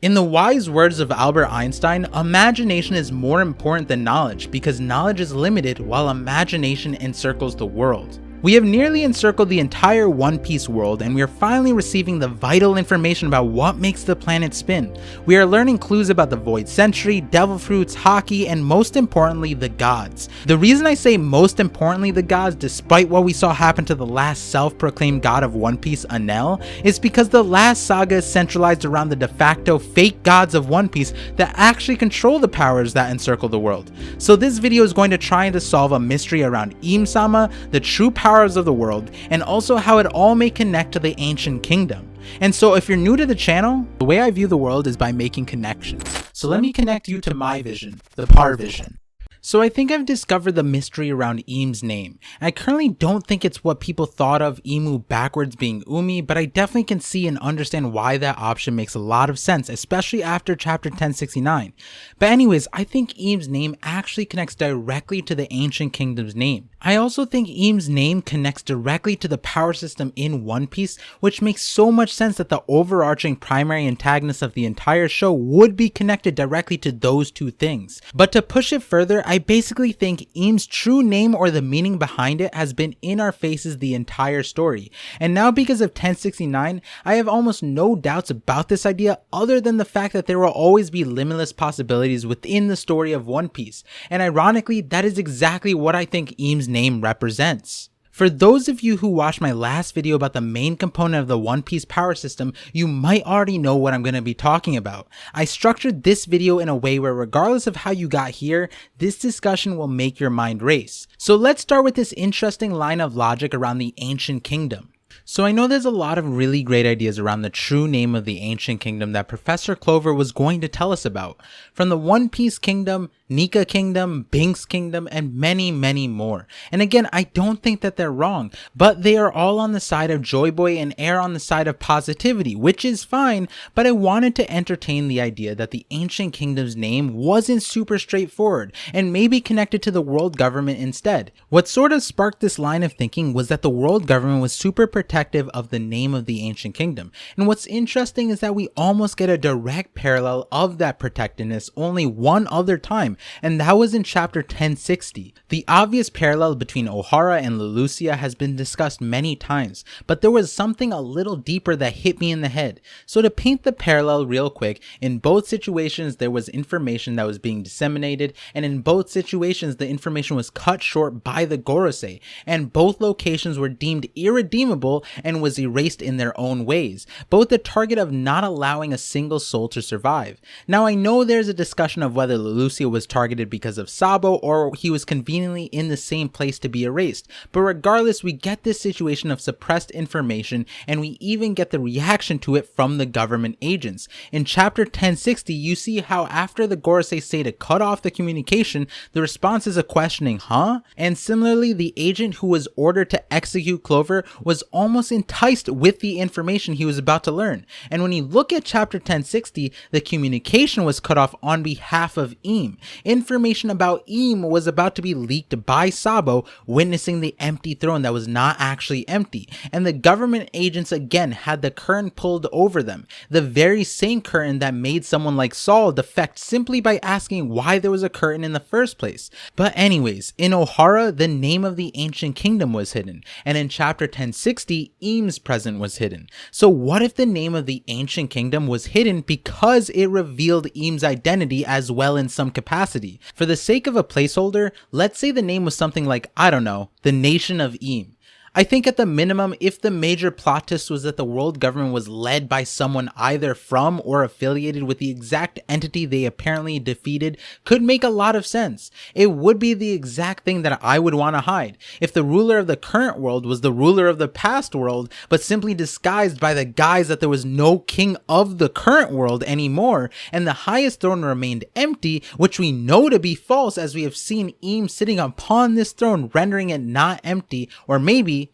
In the wise words of Albert Einstein, imagination is more important than knowledge because knowledge is limited while imagination encircles the world. We have nearly encircled the entire One Piece world, and we are finally receiving the vital information about what makes the planet spin. We are learning clues about the Void Century, Devil Fruits, Haki, and most importantly, the gods. The reason I say most importantly the gods, despite what we saw happen to the last self-proclaimed god of One Piece, Enel, is because the last saga is centralized around the de facto fake gods of One Piece that actually control the powers that encircle the world. So this video is going to try to solve a mystery around Imu-sama, the true powers of the world, and also how it all may connect to the ancient kingdom. And so if you're new to the channel, the way I view the world is by making connections. So let me connect you to my vision, the ParVision. So I think I've discovered the mystery around Imu's name. I currently don't think it's what people thought of Imu backwards being Umi, but I definitely can see and understand why that option makes a lot of sense, especially after chapter 1069. But anyways, I think Imu's name actually connects directly to the ancient kingdom's name. I also think Imu's name connects directly to the power system in One Piece, which makes so much sense that the overarching primary antagonist of the entire show would be connected directly to those two things. But to push it further, I basically think Imu's true name or the meaning behind it has been in our faces the entire story. And now because of 1069, I have almost no doubts about this idea other than the fact that there will always be limitless possibilities within the story of One Piece. And ironically, that is exactly what I think Imu's name represents. For those of you who watched my last video about the main component of the One Piece power system, you might already know what I'm going to be talking about. I structured this video in a way where regardless of how you got here, this discussion will make your mind race. So let's start with this interesting line of logic around the ancient kingdom. So I know there's a lot of really great ideas around the true name of the ancient kingdom that Professor Clover was going to tell us about. From the One Piece kingdom, Nika kingdom, Binks kingdom, and many more. And again, I don't think that they're wrong, but they are all on the side of Joy Boy and err on the side of positivity, which is fine, but I wanted to entertain the idea that the ancient kingdom's name wasn't super straightforward and maybe connected to the world government instead. What sort of sparked this line of thinking was that the world government was super protective of the name of the ancient kingdom. And what's interesting is that we almost get a direct parallel of that protectiveness only one other time, and that was in chapter 1060. The obvious parallel between Ohara and Leloucia has been discussed many times, but there was something a little deeper that hit me in the head. So to paint the parallel real quick, in both situations there was information that was being disseminated, and in both situations the information was cut short by the Gorosei, and both locations were deemed irredeemable and was erased in their own ways, both the target of not allowing a single soul to survive. Now I know there's a discussion of whether Leloucia was targeted because of Sabo or he was conveniently in the same place to be erased, but regardless we get this situation of suppressed information, and we even get the reaction to it from the government agents. In chapter 1060 you see how after the Gorosei say to cut off the communication, the response is a questioning huh? And similarly the agent who was ordered to execute Clover was almost enticed with the information he was about to learn. And when you look at chapter 1060, the communication was cut off on behalf of Im. Information about Im was about to be leaked by Sabo, witnessing the empty throne that was not actually empty. And the government agents again had the curtain pulled over them. The very same curtain that made someone like Saul defect simply by asking why there was a curtain in the first place. But anyways, in Ohara, the name of the ancient kingdom was hidden. And in chapter 1060, Im's present was hidden. So what if the name of the ancient kingdom was hidden because it revealed Im's identity as well in some capacity? For the sake of a placeholder, let's say the name was something like, I don't know, the Nation of Im. I think at the minimum, if the major plot twist was that the world government was led by someone either from or affiliated with the exact entity they apparently defeated, could make a lot of sense. It would be the exact thing that I would want to hide. If the ruler of the current world was the ruler of the past world, but simply disguised by the guise that there was no king of the current world anymore, and the highest throne remained empty, which we know to be false as we have seen Im sitting upon this throne, rendering it not empty, or maybe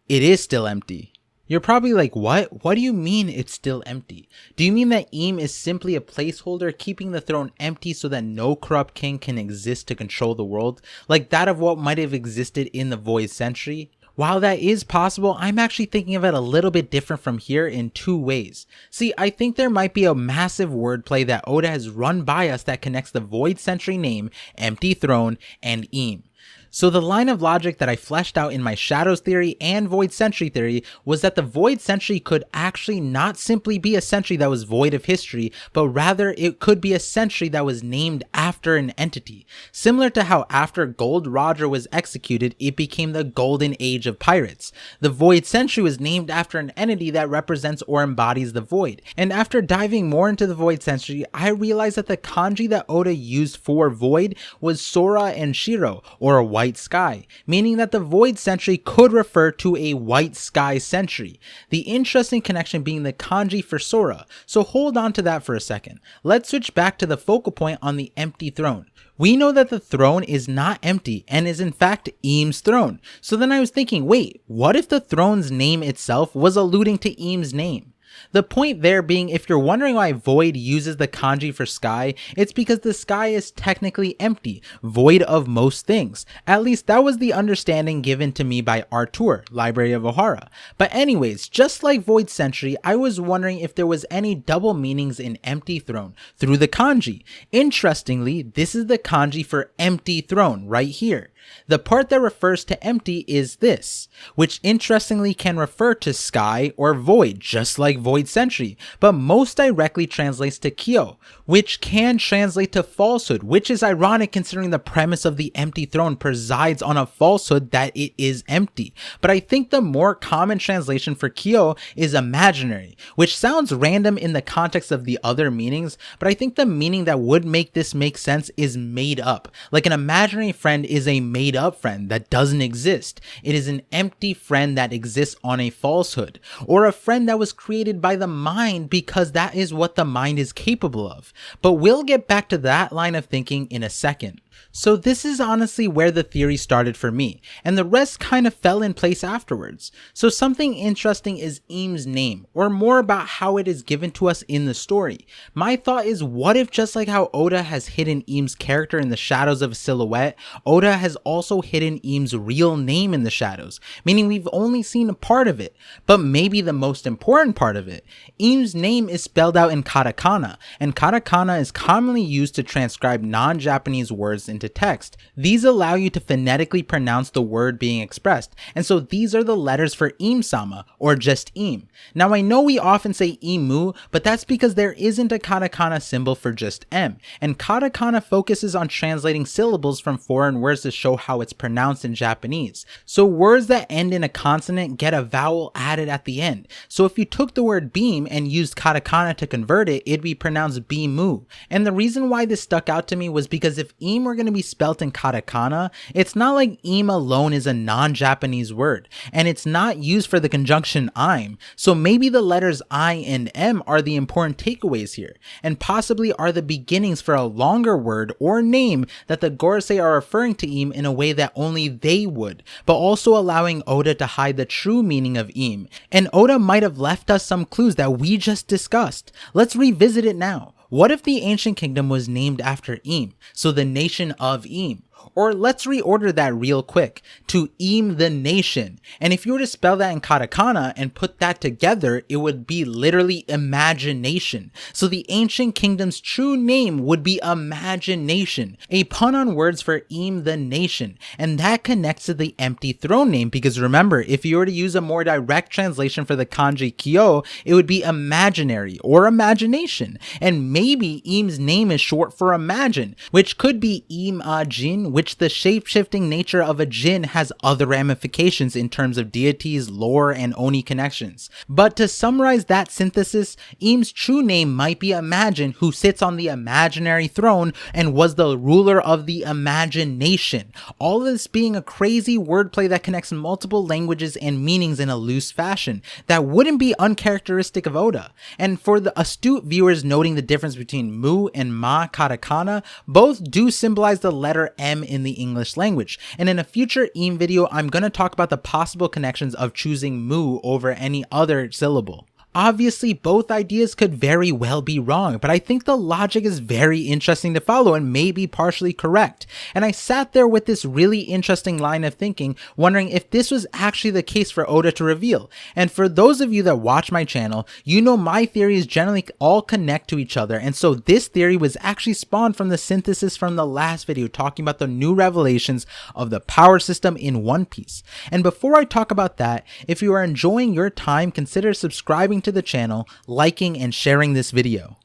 it is still empty. You're probably like, what? What do you mean it's still empty? Do you mean that Im is simply a placeholder keeping the throne empty so that no corrupt king can exist to control the world, like that of what might have existed in the Void Century? While that is possible, I'm actually thinking of it a little bit different from here in two ways. See, I think there might be a massive wordplay that Oda has run by us that connects the Void Century name, Empty Throne, and Im. So the line of logic that I fleshed out in my Shadows theory and Void Century theory was that the Void Century could actually not simply be a century that was void of history, but rather it could be a century that was named after an entity. Similar to how after Gold Roger was executed, it became the Golden Age of Pirates. The Void Century was named after an entity that represents or embodies the void. And after diving more into the Void Century, I realized that the kanji that Oda used for void was Sora and Shiro, or a white sky, meaning that the Void Century could refer to a white sky century. The interesting connection being the kanji for Sora, so hold on to that for a second. Let's switch back to the focal point on the empty throne. We know that the throne is not empty and is in fact Im's throne. So then I was thinking, wait, what if the throne's name itself was alluding to Im's name? The point there being, if you're wondering why void uses the kanji for sky, it's because the sky is technically empty, void of most things. At least that was the understanding given to me by Artur, Library of Ohara. But anyways, just like Void Century, I was wondering if there was any double meanings in empty throne through the kanji. Interestingly, this is the kanji for empty throne right here. The part that refers to empty is this, which interestingly can refer to sky or void, just like Void Century, but most directly translates to Kyo, which can translate to falsehood, which is ironic considering the premise of the empty throne presides on a falsehood that it is empty. But I think the more common translation for Kyo is imaginary, which sounds random in the context of the other meanings, but I think the meaning that would make this make sense is made up. Like an imaginary friend is a made up friend that doesn't exist. It is an empty friend that exists on a falsehood, or a friend that was created by the mind because that is what the mind is capable of. But we'll get back to that line of thinking in a second. So this is honestly where the theory started for me, and the rest kind of fell in place afterwards. So something interesting is Im's name, or more about how it is given to us in the story. My thought is, what if just like how Oda has hidden Im's character in the shadows of a silhouette, Oda has also hidden Im's real name in the shadows, meaning we've only seen a part of it, but maybe the most important part of it. Im's name is spelled out in Katakana, and Katakana is commonly used to transcribe non-Japanese words into text. These allow you to phonetically pronounce the word being expressed, and so these are the letters for Imu-sama, or just Im. Now I know we often say Imu, but that's because there isn't a katakana symbol for just M, and katakana focuses on translating syllables from foreign words to show how it's pronounced in Japanese. So words that end in a consonant get a vowel added at the end. So if you took the word beam and used katakana to convert it, it'd be pronounced bimu. And the reason why this stuck out to me was because if Im were going to be spelt in katakana, it's not like Im alone is a non-Japanese word, and it's not used for the conjunction I'm, so maybe the letters I and M are the important takeaways here, and possibly are the beginnings for a longer word or name that the Gorosei are referring to Im in a way that only they would, but also allowing Oda to hide the true meaning of Im, and Oda might have left us some clues that we just discussed. Let's revisit it now. What if the ancient kingdom was named after Im, so the nation of Im? Or let's reorder that real quick to Im the nation. And if you were to spell that in katakana and put that together, it would be literally imagination. So the ancient kingdom's true name would be imagination, a pun on words for Im the nation. And that connects to the empty throne name, because remember, if you were to use a more direct translation for the kanji Kyo, it would be imaginary or imagination. And maybe Im's name is short for imagine, which could be Imagine, which the shape-shifting nature of a jinn has other ramifications in terms of deities, lore, and oni connections. But to summarize that synthesis, Im's true name might be Imagine, who sits on the imaginary throne and was the ruler of the imagination. All of this being a crazy wordplay that connects multiple languages and meanings in a loose fashion that wouldn't be uncharacteristic of Oda. And for the astute viewers noting the difference between mu and ma katakana, both do symbolize the letter M in the English language, and in a future Im video I'm going to talk about the possible connections of choosing mu over any other syllable. Obviously, both ideas could very well be wrong, but I think the logic is very interesting to follow and may be partially correct. And I sat there with this really interesting line of thinking, wondering if this was actually the case for Oda to reveal. And for those of you that watch my channel, you know my theories generally all connect to each other, and so this theory was actually spawned from the synthesis from the last video talking about the new revelations of the power system in One Piece. And before I talk about that, if you are enjoying your time, consider subscribing to the channel, liking, and sharing this video.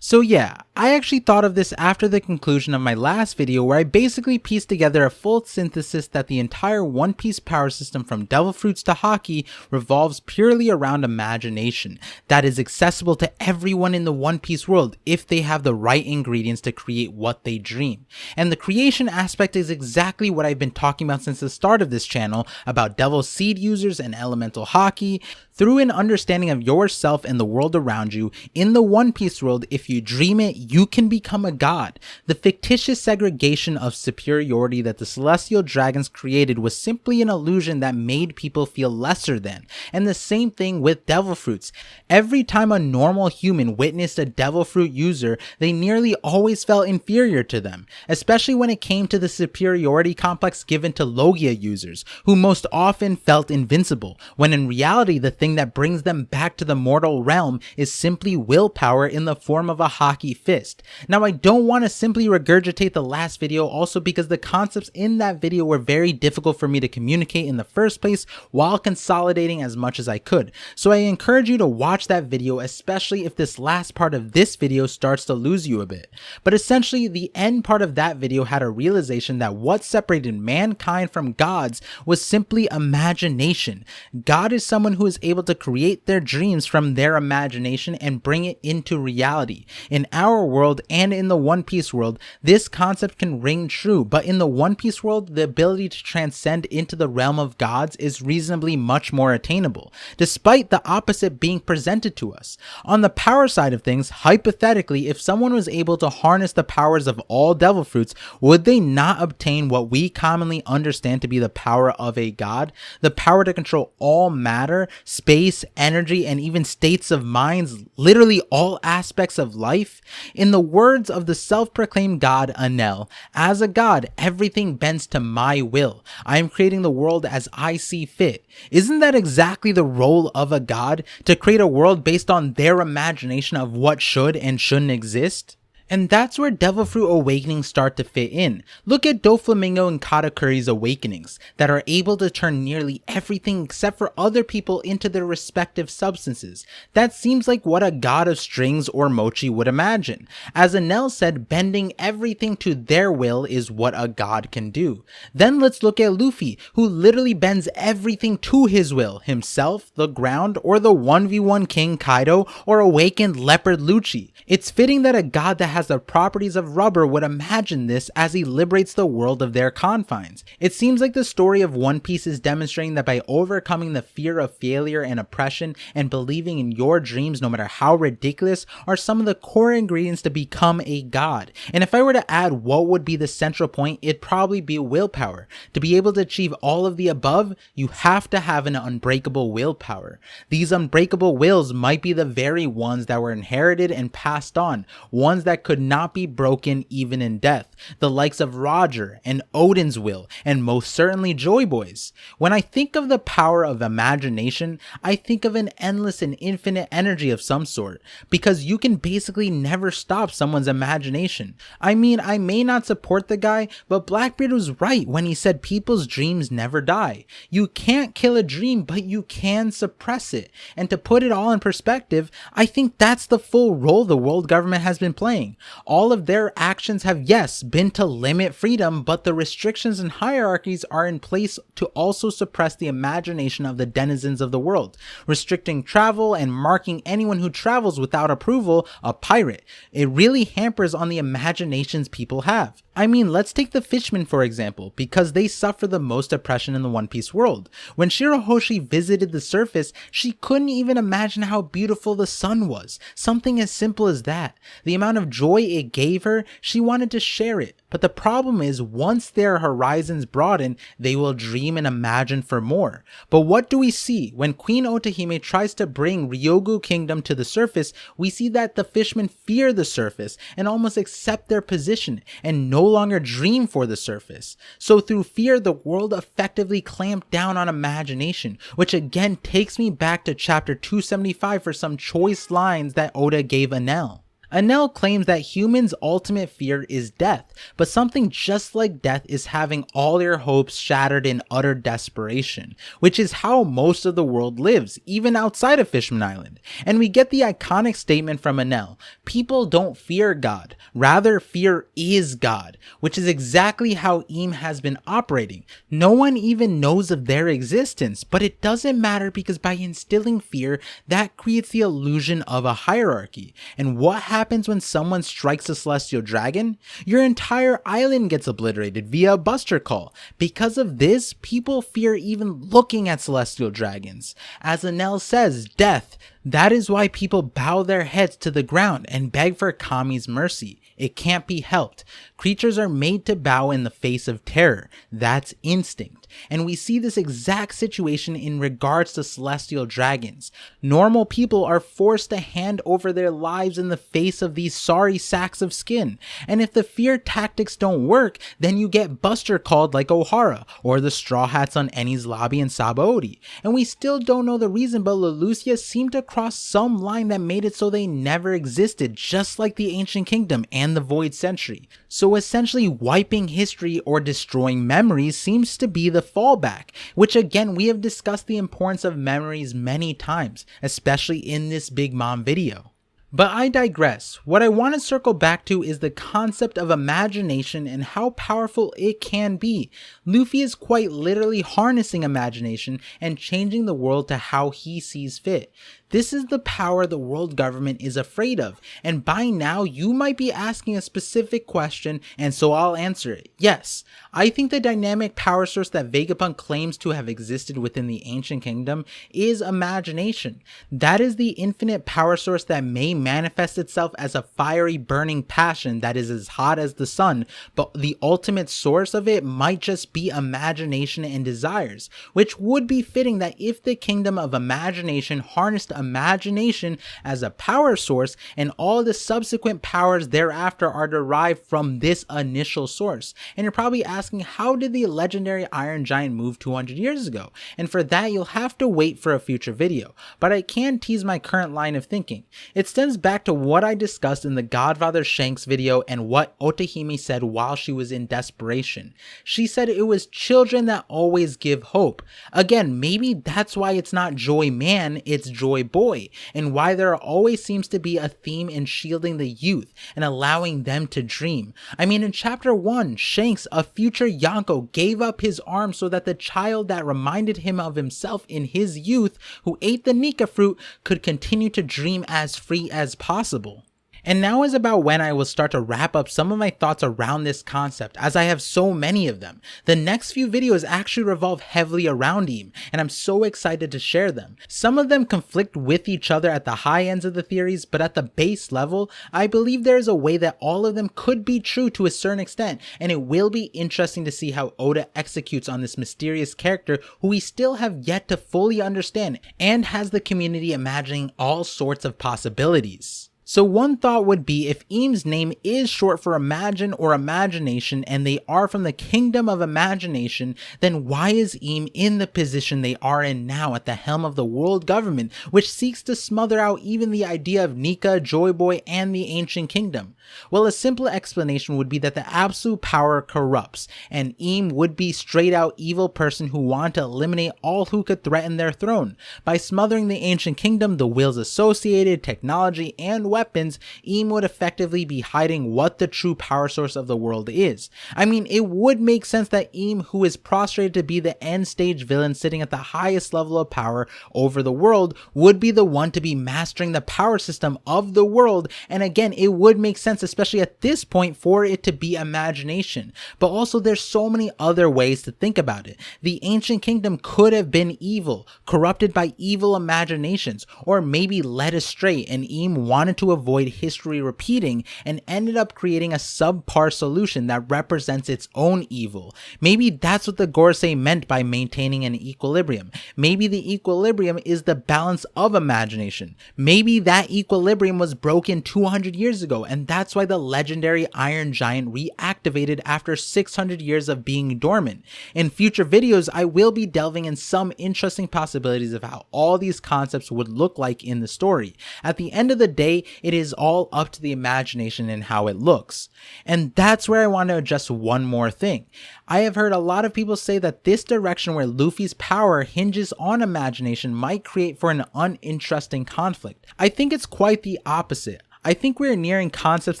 So yeah, I actually thought of this after the conclusion of my last video where I basically pieced together a full synthesis that the entire One Piece power system from devil fruits to haki revolves purely around imagination that is accessible to everyone in the One Piece world if they have the right ingredients to create what they dream. And the creation aspect is exactly what I've been talking about since the start of this channel about devil seed users and elemental haki. Through an understanding of yourself and the world around you, in the One Piece world, if you dream it, you can become a god. The fictitious segregation of superiority that the celestial dragons created was simply an illusion that made people feel lesser than. And the same thing with devil fruits. Every time a normal human witnessed a devil fruit user, they nearly always felt inferior to them, especially when it came to the superiority complex given to Logia users, who most often felt invincible, when in reality the thing that brings them back to the mortal realm is simply willpower in the form of a haki fist. Now, I don't want to simply regurgitate the last video also because the concepts in that video were very difficult for me to communicate in the first place while consolidating as much as I could. So I encourage you to watch that video, especially if this last part of this video starts to lose you a bit. But essentially, the end part of that video had a realization that what separated mankind from gods was simply imagination. God is someone who is able to create their dreams from their imagination and bring it into reality. In our world and in the One Piece world, this concept can ring true, but in the One Piece world, the ability to transcend into the realm of gods is reasonably much more attainable, despite the opposite being presented to us. On the power side of things, hypothetically, if someone was able to harness the powers of all devil fruits, would they not obtain what we commonly understand to be the power of a god? The power to control all matter, space, energy, and even states of minds, literally all aspects of life? In the words of the self-proclaimed god Enel, as a god, everything bends to my will. I am creating the world as I see fit. Isn't that exactly the role of a god? To create a world based on their imagination of what should and shouldn't exist? And that's where Devil Fruit awakenings start to fit in. Look at Doflamingo and Katakuri's awakenings that are able to turn nearly everything except for other people into their respective substances. That seems like what a god of strings or mochi would imagine. As Enel said, bending everything to their will is what a god can do. Then let's look at Luffy, who literally bends everything to his will, himself, the ground, or the 1v1 King Kaido, or awakened Leopard Lucci. It's fitting that a god that has the properties of rubber would imagine this as he liberates the world of their confines. It seems like the story of One Piece is demonstrating that by overcoming the fear of failure and oppression and believing in your dreams no matter how ridiculous are some of the core ingredients to become a god. And if I were to add what would be the central point, it'd probably be willpower. To be able to achieve all of the above, you have to have an unbreakable willpower. These unbreakable wills might be the very ones that were inherited and passed on, ones that could not be broken even in death, the likes of Roger and Odin's will, and most certainly Joy Boy's. When I think of the power of imagination, I think of an endless and infinite energy of some sort, because you can basically never stop someone's imagination. I mean, I may not support the guy, but Blackbeard was right when he said people's dreams never die. You can't kill a dream, but you can suppress it. And to put it all in perspective, I think that's the full role the world government has been playing. All of their actions have, yes, been to limit freedom, but the restrictions and hierarchies are in place to also suppress the imagination of the denizens of the world, restricting travel and marking anyone who travels without approval a pirate. It really hampers on the imaginations people have. I mean, let's take the fishmen for example, because they suffer the most oppression in the One Piece world. When Shirahoshi visited the surface, she couldn't even imagine how beautiful the sun was. Something as simple as that. The amount of joy it gave her, she wanted to share it. But the problem is, once their horizons broaden, they will dream and imagine for more. But what do we see? When Queen Otahime tries to bring Ryogu Kingdom to the surface, we see that the fishmen fear the surface and almost accept their position and no longer dream for the surface. So through fear, the world effectively clamped down on imagination, which again takes me back to chapter 275 for some choice lines that Oda gave Enel. Enel claims that humans' ultimate fear is death, but something just like death is having all your hopes shattered in utter desperation, which is how most of the world lives, even outside of Fishman Island. And we get the iconic statement from Enel, people don't fear God, rather fear is God, which is exactly how Im has been operating. No one even knows of their existence, but it doesn't matter because by instilling fear, that creates the illusion of a hierarchy. And what happens when someone strikes a celestial dragon? Your entire island gets obliterated via a buster call. Because of this, people fear even looking at celestial dragons. As Enel says, death. That is why people bow their heads to the ground and beg for Kami's mercy. It can't be helped. Creatures are made to bow in the face of terror. That's instinct. And we see this exact situation in regards to celestial dragons. Normal people are forced to hand over their lives in the face of these sorry sacks of skin. And if the fear tactics don't work, then you get buster called like Ohara or the Straw Hats on Eni's lobby in Sabaody. And we still don't know the reason, but Leloucia seemed to cross some line that made it so they never existed, just like the Ancient Kingdom and the Void Century. So essentially wiping history or destroying memories seems to be the fallback, which again we have discussed the importance of memories many times, especially in this Big Mom video. But I digress. What I want to circle back to is the concept of imagination and how powerful it can be. Luffy is quite literally harnessing imagination and changing the world to how he sees fit. This is the power the world government is afraid of, and by now you might be asking a specific question, and so I'll answer it. Yes, I think the dynamic power source that Vegapunk claims to have existed within the Ancient Kingdom is imagination. That is the infinite power source that may manifest itself as a fiery burning passion that is as hot as the sun, but the ultimate source of it might just be imagination and desires, which would be fitting that if the kingdom of imagination harnessed imagination as a power source, and all the subsequent powers thereafter are derived from this initial source. And you're probably asking, how did the legendary Iron Giant move 200 years ago? And for that, you'll have to wait for a future video, but I can tease my current line of thinking. It stems back to what I discussed in the Godfather Shanks video and what Otahime said while she was in desperation. She said it was children that always give hope. Again, maybe that's why it's not Joy Man, it's Joy Boy, and why there always seems to be a theme in shielding the youth and allowing them to dream. I mean, in chapter 1, Shanks, a future Yonko, gave up his arm so that the child that reminded him of himself in his youth, who ate the Nika fruit, could continue to dream as free as possible. And now is about when I will start to wrap up some of my thoughts around this concept, as I have so many of them. The next few videos actually revolve heavily around Im, and I'm so excited to share them. Some of them conflict with each other at the high ends of the theories, but at the base level, I believe there is a way that all of them could be true to a certain extent, and it will be interesting to see how Oda executes on this mysterious character who we still have yet to fully understand, and has the community imagining all sorts of possibilities. So one thought would be, if Im's name is short for imagine or imagination and they are from the kingdom of imagination, then why is Im in the position they are in now at the helm of the world government, which seeks to smother out even the idea of Nika, Joy Boy, and the Ancient Kingdom? Well, a simple explanation would be that the absolute power corrupts, and Im would be straight out evil person who want to eliminate all who could threaten their throne. By smothering the Ancient Kingdom, the wills associated, technology, and weapons, Im would effectively be hiding what the true power source of the world is. I mean, it would make sense that Im, who is prostrated to be the end stage villain sitting at the highest level of power over the world, would be the one to be mastering the power system of the world, and again, it would make sense, especially at this point, for it to be imagination. But also, there's so many other ways to think about it. The Ancient Kingdom could have been evil, corrupted by evil imaginations, or maybe led astray, and Im wanted to to avoid history repeating and ended up creating a subpar solution that represents its own evil. Maybe that's what the Gorosei meant by maintaining an equilibrium. Maybe the equilibrium is the balance of imagination. Maybe that equilibrium was broken 200 years ago, and that's why the legendary Iron Giant reactivated after 600 years of being dormant. In future videos, I will be delving in some interesting possibilities of how all these concepts would look like in the story. At the end of the day, it is all up to the imagination and how it looks. And that's where I want to address one more thing. I have heard a lot of people say that this direction where Luffy's power hinges on imagination might create for an uninteresting conflict. I think it's quite the opposite. I think we're nearing concepts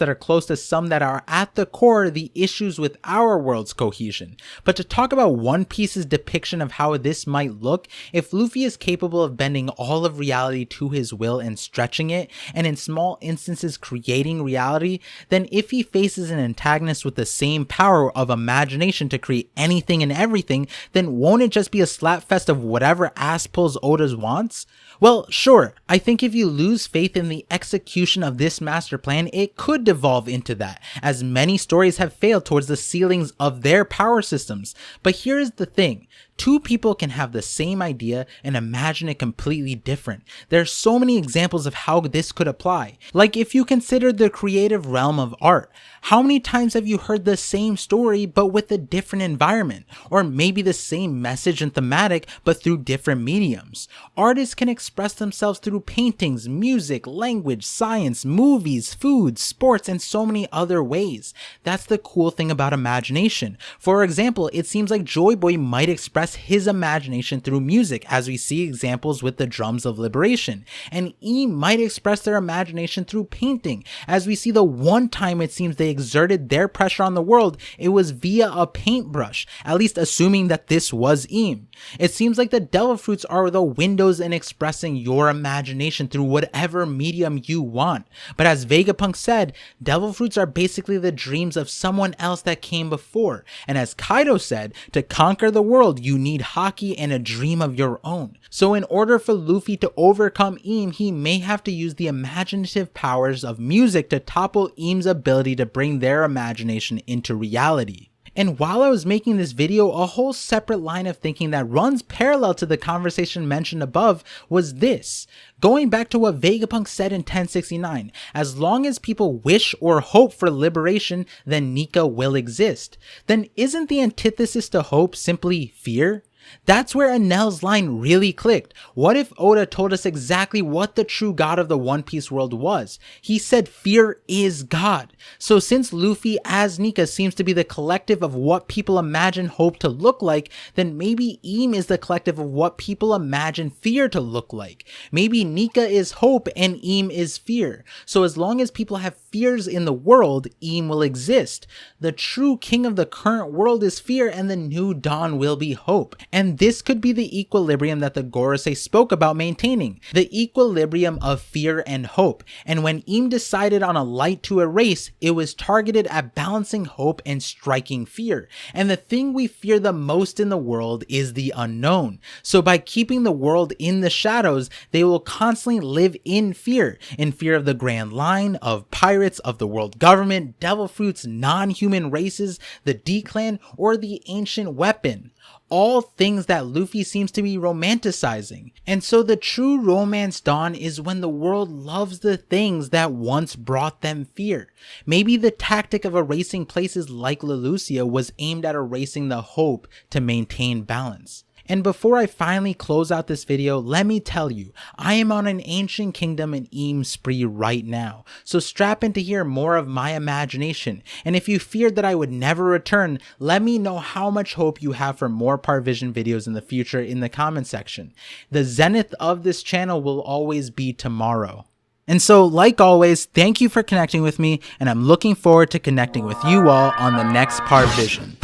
that are close to some that are at the core the issues with our world's cohesion. But to talk about One Piece's depiction of how this might look, if Luffy is capable of bending all of reality to his will and stretching it, and in small instances creating reality, then if he faces an antagonist with the same power of imagination to create anything and everything, then won't it just be a slapfest of whatever ass pulls Oda's wants? Well, sure, I think if you lose faith in the execution of this master plan, it could devolve into that, as many stories have failed towards the ceilings of their power systems. But here's the thing. Two people can have the same idea and imagine it completely different. There's so many examples of how this could apply. Like if you consider the creative realm of art, how many times have you heard the same story but with a different environment? Or maybe the same message and thematic but through different mediums. Artists can express themselves through paintings, music, language, science, movies, food, sports, and so many other ways. That's the cool thing about imagination. For example, it seems like Joy Boy might express his imagination through music, as we see examples with the Drums of Liberation, and E might express their imagination through painting, as we see the one time it seems they exerted their pressure on the world, it was via a paintbrush, at least assuming that this was Im. It seems like the Devil Fruits are the windows in expressing your imagination through whatever medium you want, but as Vegapunk said, Devil Fruits are basically the dreams of someone else that came before, and as Kaido said, to conquer the world you need haki and a dream of your own. So in order for Luffy to overcome Im, he may have to use the imaginative powers of music to topple Im's ability to bring their imagination into reality. And while I was making this video, a whole separate line of thinking that runs parallel to the conversation mentioned above was this. Going back to what Vegapunk said in 1069, as long as people wish or hope for liberation, then Nika will exist. Then isn't the antithesis to hope simply fear? That's where Enel's line really clicked. What if Oda told us exactly what the true god of the One Piece world was? He said fear is God. So since Luffy as Nika seems to be the collective of what people imagine hope to look like, then maybe Im is the collective of what people imagine fear to look like. Maybe Nika is hope and Im is fear. So as long as people have fears in the world, Im will exist. The true king of the current world is fear, and the new dawn will be hope. And this could be the equilibrium that the Gorosei spoke about maintaining, the equilibrium of fear and hope. And when Im decided on a light to erase, it was targeted at balancing hope and striking fear. And the thing we fear the most in the world is the unknown. So by keeping the world in the shadows, they will constantly live in fear of the Grand Line, of pirates, of the world government, devil fruits, non-human races, the D-Clan, or the ancient weapon. All things that Luffy seems to be romanticizing. And so the true romance dawn is when the world loves the things that once brought them fear. Maybe the tactic of erasing places like Lelousia was aimed at erasing the hope to maintain balance. And before I finally close out this video, let me tell you, I am on an Ancient Kingdom and Im spree right now, so strap in to hear more of my imagination. And if you feared that I would never return, let me know how much hope you have for more ParVision videos in the future in the comment section. The zenith of this channel will always be tomorrow. And so, like always, thank you for connecting with me, and I'm looking forward to connecting with you all on the next ParVision.